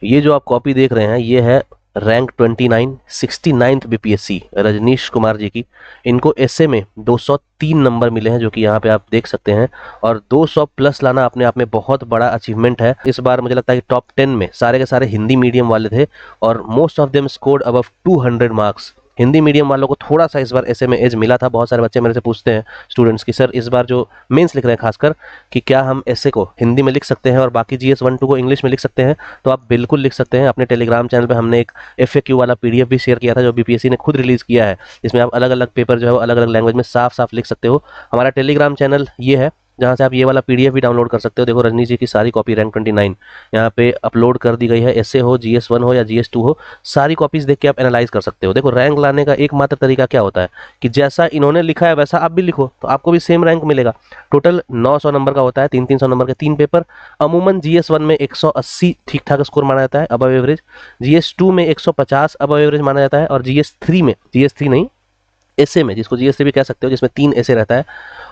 ये जो आप कॉपी देख रहे हैं ये है rank 29 69th BPSC Rajneesh Kumar ji की। इनको एसए में 203 नंबर मिले हैं, जो कि यहाँ पे आप देख सकते हैं। और 200 प्लस लाना अपने आप में बहुत बड़ा अचीवमेंट है। इस बार मुझे लगता है कि टॉप 10 में सारे के सारे हिंदी मीडियम वाले थे, और most of them scored above 200 marks. Hindi medium वालों को थोड़ा सा इस बार ऐसे में एज मिला था। बहुत सारे बच्चे मेरे से पूछते हैं स्टूडेंट्स की, सर इस बार जो मेंस लिख रहे हैं खासकर, कि क्या हम ऐसे को हिंदी में लिख सकते हैं और बाकी जीएस 1 2 को इंग्लिश में लिख सकते हैं? तो आप बिल्कुल लिख सकते हैं। अपने टेलीग्राम चैनल पे हमने एक एफएक्यू वाला पीडीएफ भी शेयर किया था, जो बीपीएससी ने खुद रिलीज किया है। इसमें आप अलग अलग पेपर जो है वो अलग अलग लैंग्वेज में साफ साफ लिख सकते हो। हमारा टेलीग्राम चैनल ये है, जहाँ से आप ये वाला पीडीएफ भी डाउनलोड कर सकते हो। देखो रजनी जी की सारी कॉपी रैंक 29 यहाँ पे अपलोड कर दी गई है। ऐसे हो, जीएस 1 हो या जीएस 2 हो, सारी कॉपीज देख के आप एनालाइज कर सकते हो। देखो रैंक लाने का एकमात्र तरीका क्या होता है कि जैसा इन्होंने लिखा है वैसा आप भी लिखो, तो आपको भी सेम रैंक मिलेगा। टोटल 900 नंबर का होता है, 300 नंबर के 3 पेपर। अमूमन जीएस 1 में 180 ठीक ठाक स्कोर माना जाता है, अबव एवरेज। जीएस 2 में 150 अबव एवरेज माना जाता है। और जीएस 3 में, जीएस 3 नहीं, एसए में, जिसको जीएस भी कह सकते हो, जिसमें 3 एसए रहता है,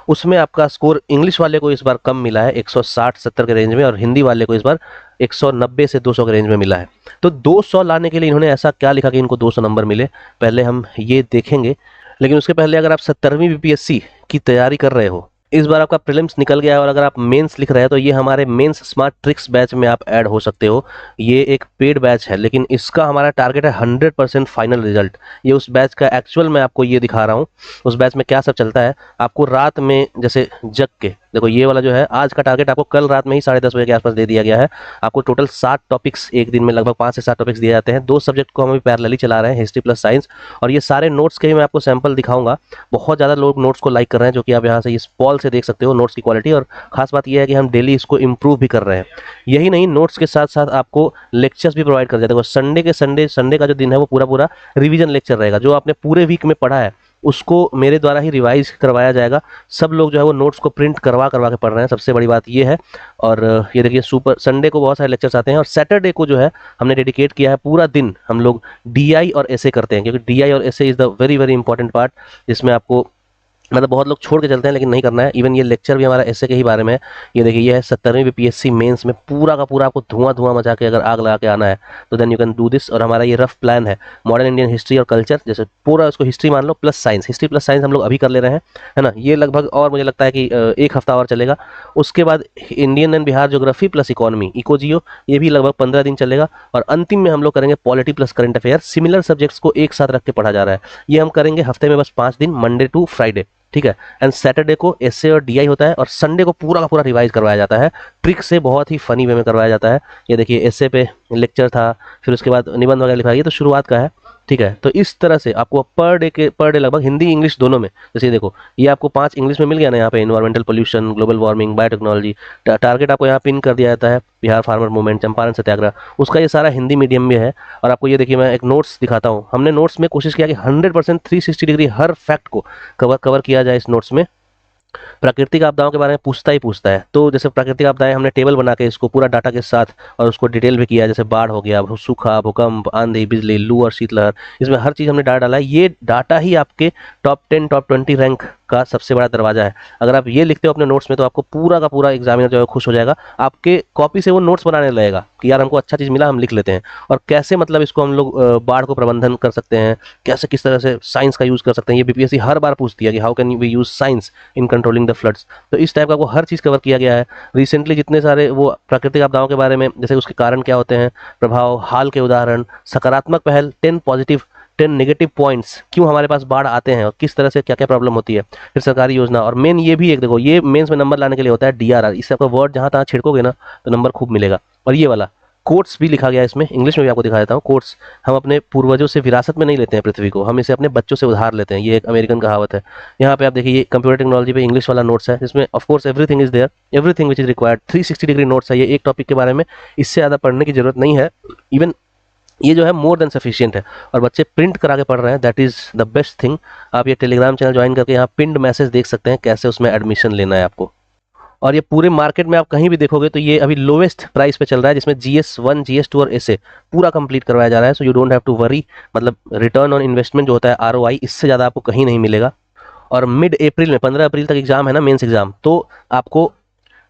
उसमें आपका स्कोर इंग्लिश वाले को इस बार कम मिला है, 160-70 के रेंज में, और हिंदी वाले को इस बार 190 से 200 के रेंज में मिला है। तो 200 लाने के लिए इन्होंने ऐसा क्या लिखा कि इनको 200 नंबर मिले, पहले हम ये देखेंगे। लेकिन उसके पहले अगर आप 70वीं बीपीएससी की तैयारी कर रहे हो, इस बार आपका प्रीलिम्स निकल गया है और अगर आप मेंस लिख रहे हैं, तो ये हमारे मेंस स्मार्ट ट्रिक्स बैच में आप ऐड हो सकते हो। ये एक पेड बैच है, लेकिन इसका हमारा टारगेट है 100% फाइनल रिजल्ट। ये उस बैच का एक्चुअल मैं आपको ये दिखा रहा हूँ। उस बैच में क्या सब चलता है, आपको रात में जैसे जग के, देखो ये वाला जो है आज का टारगेट आपको कल रात में ही 10:30 बजे के आसपास दे दिया गया है। आपको टोटल 7 टॉपिक्स एक दिन में, लगभग 5 से 7 टॉपिक्स दिए जाते हैं। 2 सब्जेक्ट को हम अभी पैरेलली चला रहे हैं, हिस्ट्री प्लस साइंस। और ये सारे नोट्स के ही मैं आपको सैंपल दिखाऊंगा। बहुत ज़्यादा लोग नोट्स को लाइक कर रहे हैं, जो कि आप यहाँ से इस पॉल से देख सकते हो नोट्स की क्वालिटी। और खास बात यह है कि हम डेली इसको इम्प्रूव भी कर रहे हैं। यही नहीं, नोट्स के साथ साथ आपको लेक्चर्स भी प्रोवाइड कर देते हैं। संडे के संडे का जो दिन है वो पूरा पूरा रिवीजन लेक्चर रहेगा। जो आपने पूरे वीक में पढ़ा है उसको मेरे द्वारा ही रिवाइज करवाया जाएगा। सब लोग जो है वो नोट्स को प्रिंट करवा करवा के पढ़ रहे हैं, सबसे बड़ी बात ये है। और ये देखिए, सुपर संडे को बहुत सारे लेक्चर्स आते हैं, और सैटरडे को जो है हमने डेडिकेट किया है, पूरा दिन हम लोग डीआई और एसए करते हैं। क्योंकि डीआई और SA is the very very important part, जिसमें आपको, मतलब बहुत लोग छोड़ के चलते हैं लेकिन नहीं करना है। इवन ये लेक्चर भी हमारा ऐसे के ही बारे में है। ये देखिए, ये है 70वीं बीपीएससी मेंस में पूरा का पूरा आपको धुआं धुआं मचा के अगर आग लगा के आना है तो then you can do this. और हमारा ये रफ प्लान है, मॉडर्न इंडियन हिस्ट्री और कल्चर, जैसे पूरा उसको हिस्ट्री मान लो plus science, history plus science हम लोग अभी कर ले रहे हैं, है ना। ये लगभग, और मुझे लगता है कि 1 हफ्ता और चलेगा। उसके बाद Indian and Bihar geography plus economy, eco geo, ये भी लगभग 15 दिन चलेगा। और अंतिम में हम लोग करेंगे polity plus current affair. Similar subjects को एक साथ रख के पढ़ा जा रहा है। ये हम करेंगे हफ्ते में बस 5 दिन, मंडे टू फ्राइडे, ठीक है। एंड सैटरडे को एसए और डीआई होता है, और संडे को पूरा का पूरा रिवाइज करवाया जाता है, ट्रिक से, बहुत ही फनी वे में करवाया जाता है। ये देखिए, एसए पे लेक्चर था, फिर उसके बाद निबंध वगैरह लिखा, ये तो शुरुआत का है, ठीक है। तो इस तरह से आपको पर डे लगभग हिंदी इंग्लिश दोनों में, जैसे ये देखो, ये आपको 5 इंग्लिश में मिल गया ना, यहाँ पे environmental pollution, global warming, biotechnology. Target आपको यहाँ पिन कर दिया जाता है, बिहार फार्मर मूवमेंट, चंपारण सत्याग्रह, उसका ये सारा हिंदी मीडियम में है। और आपको ये देखिए, मैं एक नोट्स दिखाता हूँ। हमने नोट्स में कोशिश किया कि 100% 360 डिग्री हर फैक्ट को कवर किया जाए इस नोट्स में। प्राकृतिक आपदाओं के बारे में पूछता ही पूछता है, तो जैसे प्राकृतिक आपदाएं हमने टेबल बना के इसको पूरा डाटा के साथ और उसको डिटेल भी किया, जैसे बाढ़ हो गया, सूखा, भूकंप, आंधी, बिजली, लू और शीतलहर, इसमें हर चीज़ हमने डाटा डाला है। ये डाटा ही आपके टॉप 10 टॉप 20 रैंक का सबसे बड़ा दरवाजा है। अगर आप ये लिखते हो अपने नोट्स में तो आपको पूरा का पूरा एग्जामिनर जो है खुश हो जाएगा। आपके कॉपी से वो नोट्स बनाने लगेगा कि यार हमको अच्छा चीज़ मिला, हम लिख लेते हैं। और कैसे, मतलब इसको हम लोग बाढ़ को प्रबंधन कर सकते हैं, कैसे किस तरह से साइंस का यूज़ कर सकते हैं, ये बीपीएससी हर बार पूछती है कि how can we use science in controlling the floods. तो इस टाइप का वो हर चीज़ कवर किया गया है। रिसेंटली जितने सारे वो प्राकृतिक आपदाओं के बारे में, जैसे उसके कारण क्या होते हैं, प्रभाव, हाल के उदाहरण, सकारात्मक पहल, 10 पॉजिटिव, 10 नेगेटिव पॉइंट्स, क्यों हमारे पास बाढ़ आते हैं और किस तरह से क्या क्या प्रॉब्लम होती है, फिर सरकारी योजना। और मेन ये भी एक, देखो ये मेंस में नंबर लाने के लिए होता है डीआरआर। इससे आपका वर्ड जहाँ तहाँ छिड़कोगे ना तो नंबर खूब मिलेगा। और ये वाला कोट्स भी लिखा गया है इसमें, इंग्लिश में भी आपको दिखा देता हूँ। कोट्स हम अपने पूर्वजों से विरासत में नहीं लेते हैं पृथ्वी को, हम इसे अपने बच्चों से उधार लेते हैं। ये एक अमेरिकन कहावत है। यहाँ पे आप देखिए, ये कंप्यूटर टेक्नोलॉजी पे इंग्लिश वाला नोट्स है, जिसमें of course everything is there, everything which is required. 360 degree notes है ये एक टॉपिक के बारे में, इससे ज़्यादा पढ़ने की जरूरत नहीं है। इवन ये जो है मोर देन सफिशिएंट है, और बच्चे प्रिंट करा के पढ़ रहे हैं, that is the best thing. आप ये टेलीग्राम चैनल ज्वाइन करके यहाँ पिंड मैसेज देख सकते हैं कैसे उसमें एडमिशन लेना है आपको। और ये पूरे मार्केट में आप कहीं भी देखोगे तो ये अभी लोवेस्ट प्राइस पे चल रहा है, जिसमें जीएस 1 जीएस 2 और एसए पूरा कंप्लीट करवाया जा रहा है। So you don't have to worry, मतलब रिटर्न ऑन इन्वेस्टमेंट जो होता है, आरओआई, इससे ज़्यादा आपको कहीं नहीं मिलेगा। और मिड अप्रैल में, 15 अप्रैल तक एग्जाम है ना, मेंस एग्जाम, तो आपको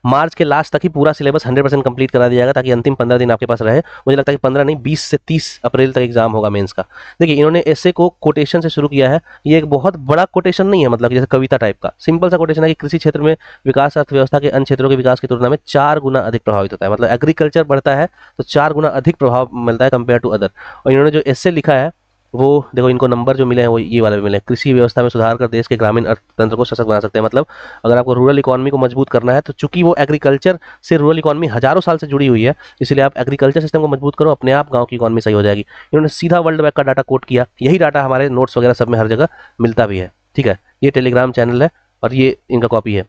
मार्च के लास्ट तक ही पूरा सिलेबस 100% कंप्लीट करा दिया जाएगा, ताकि अंतिम 15 दिन आपके पास रहे। मुझे लगता है कि 15 नहीं, 20 से 30 अप्रैल तक एग्जाम होगा मेंस का। देखिए इन्होंने ऐसे को कोटेशन से शुरू किया है। ये एक बहुत बड़ा कोटेशन नहीं है, मतलब जैसे कविता टाइप का, सिंपल सा कोटेशन है कि कृषि क्षेत्र में विकास अर्थव्यवस्था के अन्य क्षेत्रों के विकास की तुलना में 4 गुना अधिक प्रभावित होता है। मतलब एग्रीकल्चर बढ़ता है तो 4 गुना अधिक प्रभाव मिलता है कंपेयर टू अदर। और इन्होंने जो ऐसे लिखा है वो देखो, इनको नंबर जो मिले हैं वो ये वाले भी मिले हैं। कृषि व्यवस्था में सुधार कर देश के ग्रामीण अर्थतंत्र को सशक्त बना सकते हैं। मतलब अगर आपको रूरल इकोनॉमी को मजबूत करना है, तो चूंकि वो एग्रीकल्चर से रूरल इकोनॉमी हजारों साल से जुड़ी हुई है, इसलिए आप एग्रीकल्चर सिस्टम को मजबूत करो, अपने आप गांव की इकोनॉमी सही हो जाएगी। इन्होंने सीधा वर्ल्ड बैंक का डाटा कोट किया। यही डाटा हमारे नोट्स वगैरह सब में हर जगह मिलता भी है। ठीक है, ये टेलीग्राम चैनल है और ये इनका कॉपी है।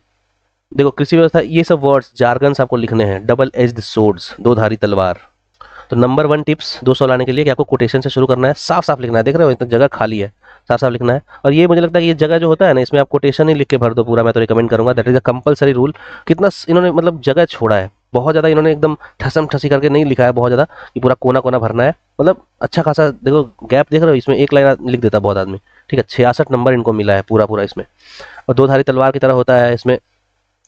देखो कृषि व्यवस्था, ये सब वर्ड्स जार्गन्स आपको लिखने हैं। डबल एज्ड सोर्ड्स, दो धारी तलवार। तो नंबर 1 टिप्स 200 लाने के लिए कि आपको कोटेशन से शुरू करना है, साफ साफ लिखना है। देख रहे हो इतना जगह खाली है, साफ साफ लिखना है। और ये मुझे लगता है कि ये जगह जो होता है ना, इसमें आप कोटेशन ही लिख के भर दो पूरा। मैं तो रिकमेंड करूंगा, that is a compulsory rule. कितना इन्होंने मतलब जगह छोड़ा है, बहुत ज़्यादा इन्होंने एकदम ठसम ठसी करके नहीं लिखा है बहुत ज़्यादा कि पूरा कोना कोना भरना है। मतलब अच्छा खासा देखो गैप देख रहे हो, इसमें एक लाइन लिख देता बहुत आदमी। ठीक है, 66 नंबर इनको मिला है पूरा पूरा इसमें। और दो धारी तलवार की तरह होता है इसमें,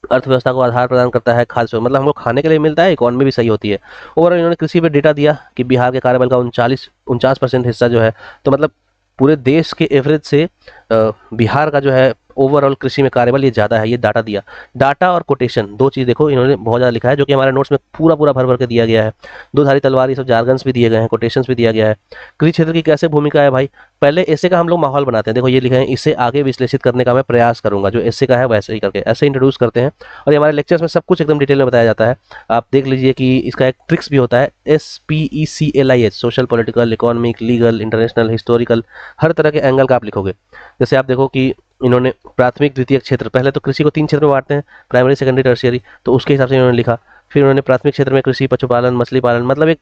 अर्थव्यवस्था को आधार प्रदान करता है, खाद्य स्रोत, मतलब हम लोग खाने के लिए मिलता है, इकोनॉमी भी सही होती है। ओवरऑल इन्होंने कृषि पे डेटा दिया कि बिहार के कार्यबल का 49% हिस्सा जो है, तो मतलब पूरे देश के एवरेज से बिहार का जो है ओवरऑल कृषि में कार्यबल ये ज़्यादा है। ये डाटा दिया। डाटा और कोटेशन दो चीज़ देखो इन्होंने बहुत ज़्यादा लिखा है, जो कि हमारे नोट्स में पूरा पूरा भर भर के दिया गया है। दो धारी तलवार, ये सब जार्गन्स भी दिए गए हैं, कोटेशंस भी दिया गया है। कृषि क्षेत्र की कैसे भूमिका है भाई, पहले ऐसे का हम लोग माहौल बनाते हैं। देखो ये लिखे हैं, इसे आगे विश्लेषित करने का मैं प्रयास करूंगा। जो ऐसे का है वैसे ही करके ऐसे इंट्रोड्यूस करते हैं। और ये हमारे लेक्चर्स में सब कुछ एकदम डिटेल में बताया जाता है। आप देख लीजिए कि इसका एक ट्रिक्स भी होता है, SPECLIH, social, political, economic, legal, international, historical, हर तरह के एंगल का आप लिखोगे। जैसे आप देखो कि इन्होंने प्राथमिक द्वितीयक क्षेत्र, पहले तो कृषि को 3 क्षेत्र में बांटते हैं, प्राइमरी, सेकेंडरी, टर्शियरी, तो उसके हिसाब से इन्होंने लिखा। फिर उन्होंने प्राथमिक क्षेत्र में कृषि, पशुपालन, मछली पालन, मतलब एक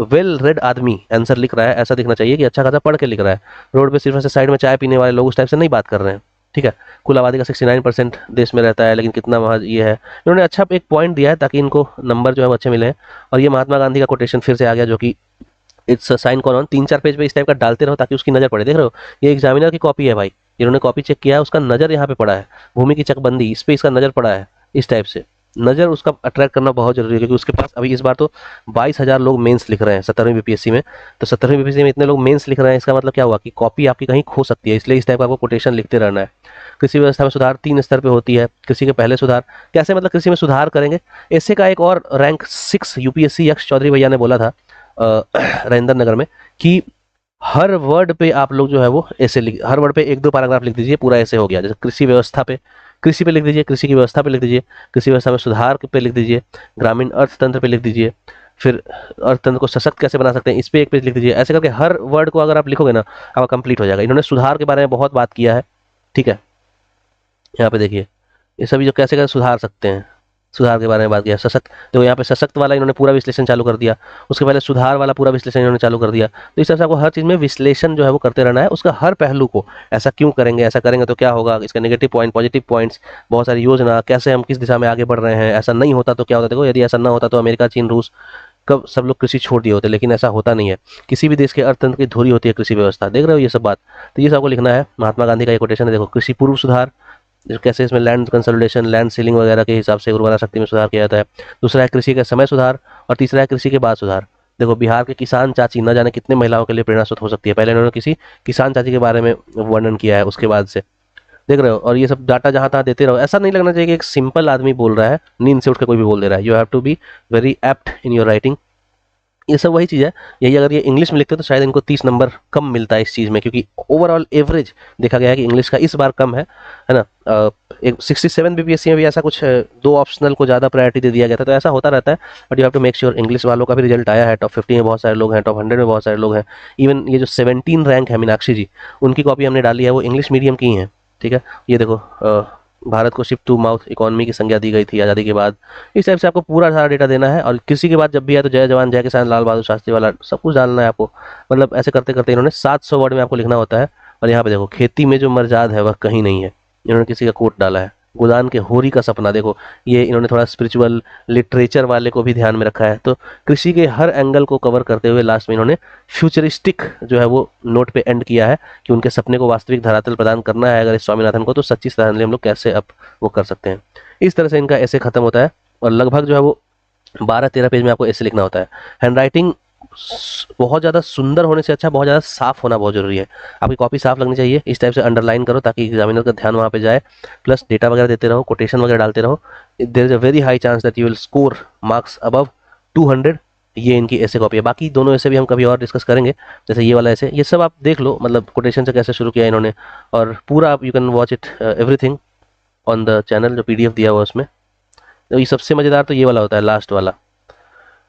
वेल रेड आदमी आंसर लिख रहा है, ऐसा दिखना चाहिए कि अच्छा खासा पढ़ के लिख रहा है। रोड पे सिर्फ ऐसे साइड में चाय पीने वाले लोग उस टाइप से नहीं बात कर रहे हैं। ठीक है, कुल आबादी का 69% देश में रहता है, लेकिन कितना वहाँ ये है, इन्होंने अच्छा एक पॉइंट दिया है ताकि इनको नंबर जो है वो अच्छे मिले हैं। और ये महात्मा गांधी का कोटेशन फिर से आ गया, जो कि इट्स साइन कॉलन 3-4 पेज पे इस टाइप का डालते रहो ताकि उसकी नजर पड़े। देख रहे हो ये एग्जामिनर की कॉपी है भाई, इन्होंने कॉपी चेक किया है, उसका नजर यहाँ पे पड़ा है। भूमि की चकबंदी, इस पे इसका नजर पड़ा है। इस टाइप से नजर उसका अट्रैक्ट करना बहुत जरूरी है, क्योंकि उसके पास अभी इस बार तो 22,000 लोग मेंस लिख रहे हैं 17वीं बीपीएससी में। तो 17वीं बीपीएससी में इतने लोग मेंस लिख रहे हैं, इसका मतलब क्या हुआ कि कॉपी आपकी कहीं खो सकती है, इसलिए इस टाइप का आपको कोटेशन लिखते रहना है। कृषि व्यवस्था में सुधार 3 स्तर पे होती है। कृषि के पहले सुधार कैसे, मतलब कृषि में सुधार करेंगे। ऐसे का एक और रैंक 6 यूपीएससी यक्ष चौधरी भैया ने बोला था राजेंद्र नगर में, कि हर वर्ड पे आप लोग जो है वो ऐसे लिख, हर वर्ड पे 1-2 पैराग्राफ लिख दीजिए, पूरा ऐसे हो गया। जैसे कृषि व्यवस्था पे, कृषि पे लिख दीजिए, कृषि की व्यवस्था पे लिख दीजिए, कृषि व्यवस्था में सुधार पे लिख दीजिए, ग्रामीण अर्थतंत्र पे लिख दीजिए, फिर अर्थतंत्र को सशक्त कैसे बना सकते हैं इस पे एक पेज लिख दीजिए। ऐसे करके हर वर्ड को अगर आप लिखोगे ना, आपका कंप्लीट हो जाएगा। इन्होंने सुधार के बारे में बहुत बात किया है। ठीक है, यहाँ पे देखिए ये सभी जो कैसे कैसे सुधार सकते हैं, सुधार के बारे में बात किया। सशक्त, तो यहाँ पे सशक्त वाला इन्होंने पूरा विश्लेषण चालू कर दिया। उसके पहले सुधार वाला पूरा विश्लेषण इन्होंने चालू कर दिया। तो इस तरह से आपको हर चीज़ में विश्लेषण जो है वो करते रहना है, उसका हर पहलू को, ऐसा क्यों करेंगे, ऐसा करेंगे तो क्या होगा, इसका नेगेटिव पॉइंट, पॉजिटिव पॉइंट्स, बहुत सारी योजना, कैसे हम किस दिशा में आगे बढ़ रहे हैं, ऐसा नहीं होता तो क्या होता। देखो यदि ऐसा ना होता तो अमेरिका, चीन, रूस कब सब लोग कृषि छोड़ दिए होते, लेकिन ऐसा होता नहीं है। किसी भी देश के अर्थतंत्र की धुरी होती है कृषि व्यवस्था। देख रहे हो ये सब बात, तो ये सब आपको लिखना है। महात्मा गांधी का ये कोटेशन है, देखो कृषि पूर्व सुधार, कैसे इसमें लैंड कंसोलिडेशन, लैंड सीलिंग वगैरह के हिसाब से उर्वरा शक्ति में सुधार किया जाता है। दूसरा है कृषि का समय सुधार, और तीसरा है कृषि के बाद सुधार। देखो बिहार के किसान चाची न जाने कितने महिलाओं के लिए प्रेरणा स्रोत हो सकती है। पहले इन्होंने किसी किसान चाची के बारे में वर्णन किया है, उसके बाद से देख रहे हो। और ये सब डाटा जहाँ तहाँ देते रहो, ऐसा नहीं लगना चाहिए कि एक सिंपल आदमी बोल रहा है, नींद से उठ के कोई भी बोल दे रहा है। You have to be very apt in your writing. ये सब वही चीज़ है। यही अगर ये इंग्लिश में लिखते तो शायद इनको 30 नंबर कम मिलता है इस चीज़ में, क्योंकि ओवरऑल एवरेज देखा गया है कि इंग्लिश का इस बार कम है ना। एक 67 बीपीएससी में भी ऐसा कुछ 2 ऑप्शनल को ज़्यादा प्रायोरिटी दे दिया गया था, तो ऐसा होता रहता है। But you have to make sure. English वालों का भी रिजल्ट आया है, टॉप 50 में बहुत सारे लोग हैं, टॉप 100 में बहुत सारे लोग हैं। इवन ये जो 17 रैंक है मीनाक्षी जी, उनकी कॉपी हमने डाली है, वो इंग्लिश मीडियम की हैं। ठीक है, ये देखो भारत को शिप टू माउथ इकोनॉमी की संज्ञा दी गई थी आज़ादी के बाद। इस टाइप से आपको पूरा सारा डेटा देना है। और किसी के बाद जब भी है तो जय जवान जय किसान, लाल बहादुर शास्त्री वाला सब कुछ डालना है आपको। मतलब ऐसे करते करते इन्होंने 700 वर्ड में आपको लिखना होता है। और यहाँ पे देखो खेती में जो मर्जाद है वह कहीं नहीं है, इन्होंने किसी का कोट डाला है। गोदान के होरी का सपना, देखो ये इन्होंने थोड़ा स्पिरिचुअल लिटरेचर वाले को भी ध्यान में रखा है। तो कृषि के हर एंगल को कवर करते हुए लास्ट में इन्होंने फ्यूचरिस्टिक जो है वो नोट पे एंड किया है, कि उनके सपने को वास्तविक धरातल प्रदान करना है अगर इस स्वामीनाथन को, तो सच्ची श्रद्धांजलि हम लोग कैसे अब वो कर सकते हैं। इस तरह से इनका ऐसे खत्म होता है। और लगभग जो है वो 12-13 पेज में आपको ऐसे लिखना होता है। हैंड राइटिंग बहुत ज़्यादा सुंदर होने से अच्छा बहुत ज़्यादा साफ होना बहुत जरूरी है। आपकी कॉपी साफ लगनी चाहिए, इस टाइप से अंडरलाइन करो ताकि एग्जामिनर का ध्यान वहाँ पे जाए, प्लस डेटा वगैरह देते रहो, कोटेशन वगैरह डालते रहो। There is a very high chance that you will score marks above 200। ये इनकी ऐसे कॉपी है। बाकी दोनों ऐसे भी हम कभी और डिस्कस करेंगे, जैसे ये वाला ऐसे, ये सब आप देख लो, मतलब कोटेशन से कैसे शुरू किया इन्होंने, और पूरा आप you can watch it everything on the channel, जो PDF दिया हुआ है उसमें। तो ये सबसे मज़ेदार तो ये वाला होता है, लास्ट वाला,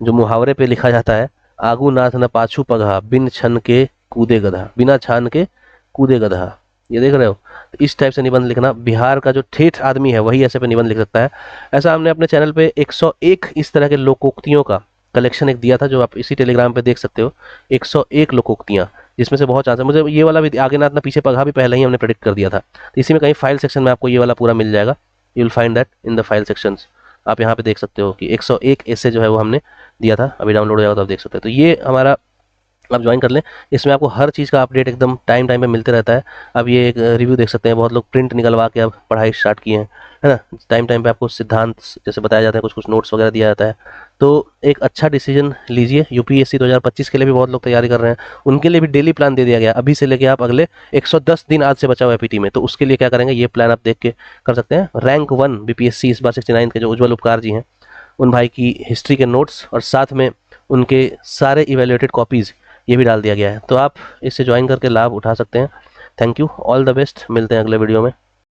जो मुहावरे पे लिखा जाता है, आगू नाथ न पाछू पगहा, बिन छन के कूदे गधा, बिना छान के कूदे गधा। ये देख रहे हो, तो इस टाइप से निबंध लिखना, बिहार का जो ठेठ आदमी है वही ऐसे पे निबंध लिख सकता है। ऐसा हमने अपने चैनल पे 101 इस तरह के लोकोक्तियों का कलेक्शन एक दिया था, जो आप इसी टेलीग्राम पे देख सकते हो। 101 लोकोक्तियाँ, जिसमें से बहुत चांस है, मुझे ये वाला भी, आगे नाथ न पीछे पगहा भी पहले ही हमने प्रेडिक्ट कर दिया था। तो इसी में कहीं फाइल सेक्शन में आपको ये वाला पूरा मिल जाएगा, you will find that in the file sections. आप यहाँ पे देख सकते हो कि 101 ऐसे जो है वो हमने दिया था, अभी डाउनलोड हो जाएगा तो आप देख सकते हैं। तो ये हमारा आप ज्वाइन कर लें, इसमें आपको हर चीज़ का अपडेट एकदम टाइम टाइम पे मिलते रहता है। अब ये एक रिव्यू देख सकते हैं, बहुत लोग प्रिंट निकलवा के अब पढ़ाई स्टार्ट किए हैं, है ना। टाइम टाइम पे आपको सिद्धांत जैसे बताया जाता है, कुछ कुछ नोट्स वगैरह दिया जाता है। तो एक अच्छा डिसीजन लीजिए। UPSC 2025 के लिए भी बहुत लोग तैयारी कर रहे हैं, उनके लिए भी डेली प्लान दे दिया गया अभी से लेके आप अगले 110 दिन आज से बचा हुआ है PT में। तो उसके लिए क्या करेंगे, ये प्लान आप देख के कर सकते हैं। रैंक 1 BPSC इस बार 69 के जो उज्जवल उपकार जी हैं, उन भाई की हिस्ट्री के नोट्स और साथ में उनके सारे इवेल्युएटेड कॉपीज़ ये भी डाल दिया गया है। तो आप इससे ज्वाइन करके लाभ उठा सकते हैं। Thank you, all the best, मिलते हैं अगले वीडियो में।